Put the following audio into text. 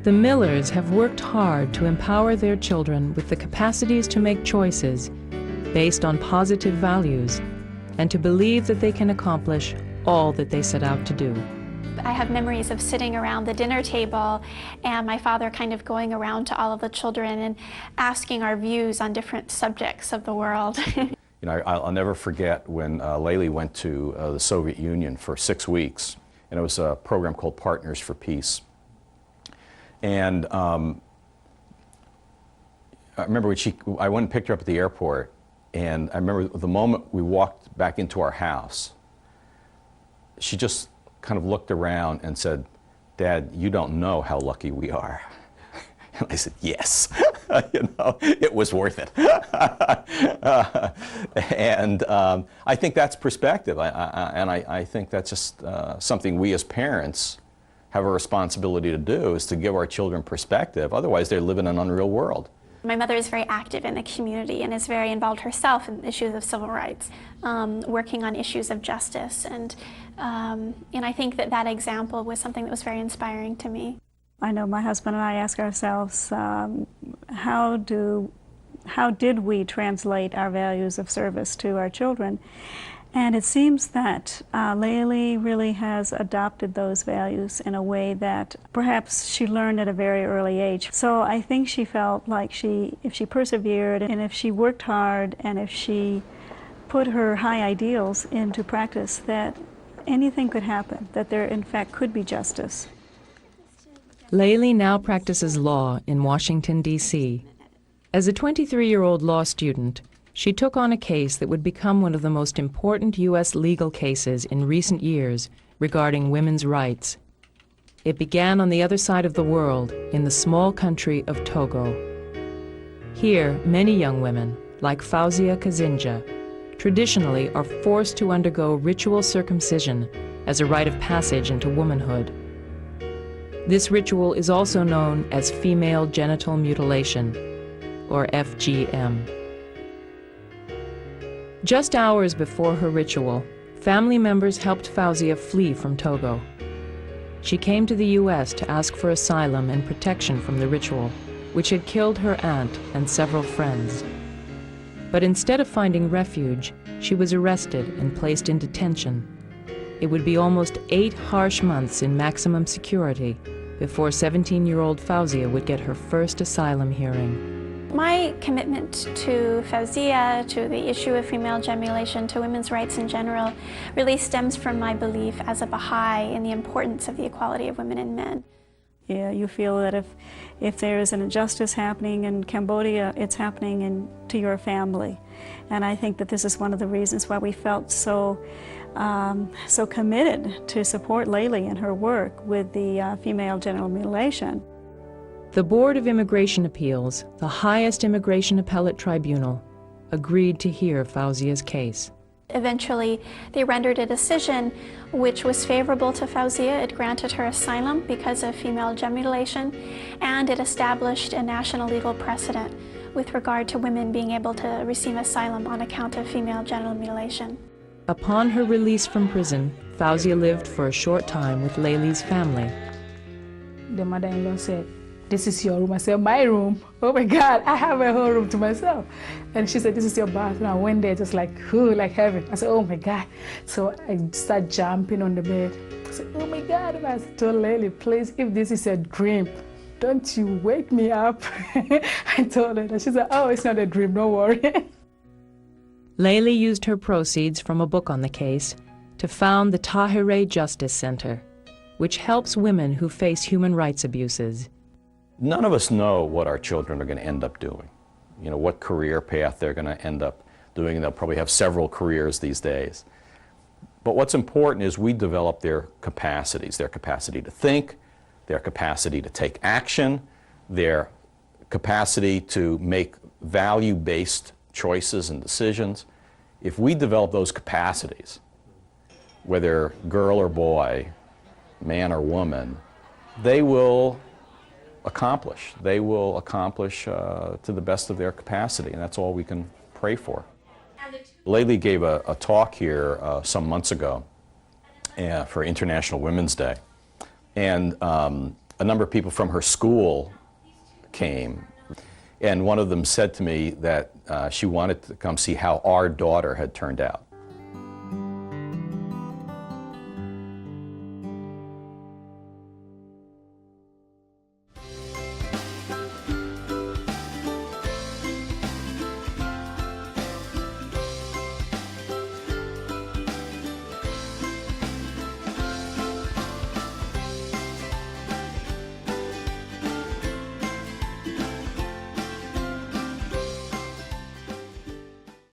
The Millers have worked hard to empower their children with the capacities to make choices based on positive values and to believe that they can accomplish all that they set out to do. I have memories of sitting around the dinner table and my father kind of going around to all of the children and asking our views on different subjects of the world. You know, I'll never forget when Layli went to the Soviet Union for 6 weeks, and it was a program called Partners for Peace. And I remember when I went and picked her up at the airport, and I remember the moment we walked back into our house, she just kind of looked around and said, "Dad, you don't know how lucky we are." And I said, "Yes." You know, it was worth it. And I think that's perspective, and I think that's just something we as parents have a responsibility to do, is to give our children perspective. Otherwise, they live in an unreal world. My mother is very active in the community and is very involved herself in issues of civil rights, working on issues of justice, and I think that that example was something that was very inspiring to me. I know my husband and I ask ourselves, how did we translate our values of service to our children? And it seems that Layli really has adopted those values in a way that perhaps she learned at a very early age. So I think she felt like if she persevered and if she worked hard and if she put her high ideals into practice, that anything could happen, that there in fact could be justice. Layli now practices law in Washington, D.C. As a 23-year-old law student, she took on a case that would become one of the most important U.S. legal cases in recent years regarding women's rights. It began on the other side of the world, in the small country of Togo. Here, many young women, like Fauziya Kassindja, traditionally are forced to undergo ritual circumcision as a rite of passage into womanhood. This ritual is also known as female genital mutilation, or FGM. Just hours before her ritual, family members helped Fauziya flee from Togo. She came to the U.S. to ask for asylum and protection from the ritual, which had killed her aunt and several friends. But instead of finding refuge, she was arrested and placed in detention. It would be almost 8 harsh months in maximum security before 17-year-old Fauziya would get her first asylum hearing. My commitment to Fauziya, to the issue of female gemulation, to women's rights in general, really stems from my belief as a Baha'i in the importance of the equality of women and men. Yeah, you feel that if there is an injustice happening in Cambodia, it's happening to your family. And I think that this is one of the reasons why we felt so committed to support Layli in her work with the female genital mutilation. The Board of Immigration Appeals, the highest immigration appellate tribunal, agreed to hear Fauziya's case. Eventually, they rendered a decision which was favorable to Fauziya. It granted her asylum because of female gemulation, and it established a national legal precedent with regard to women being able to receive asylum on account of female genital mutilation. Upon her release from prison, Fauziya lived for a short time with Layli's family. The mother-in-law said, "This is your room." I said, "My room? Oh my God, I have a whole room to myself." And she said, "This is your bathroom." I went there just like, ooh, like heaven. I said, "Oh my God." So I started jumping on the bed. I said, "Oh my God." And I told Layli, "Please, if this is a dream, don't you wake me up." I told her that. She said, "Oh, it's not a dream, don't worry." Layli used her proceeds from a book on the case to found the Tahirih Justice Center, which helps women who face human rights abuses. None of us know what our children are going to end up doing, you know, what career path they're going to end up doing. They'll probably have several careers these days. But what's important is we develop their capacities, their capacity to think, their capacity to take action, their capacity to make value-based choices and decisions. If we develop those capacities, whether girl or boy, man or woman, they will accomplish. They will accomplish to the best of their capacity, and that's all we can pray for. Layli gave a talk here some months ago for International Women's Day, and a number of people from her school came, and one of them said to me that she wanted to come see how our daughter had turned out.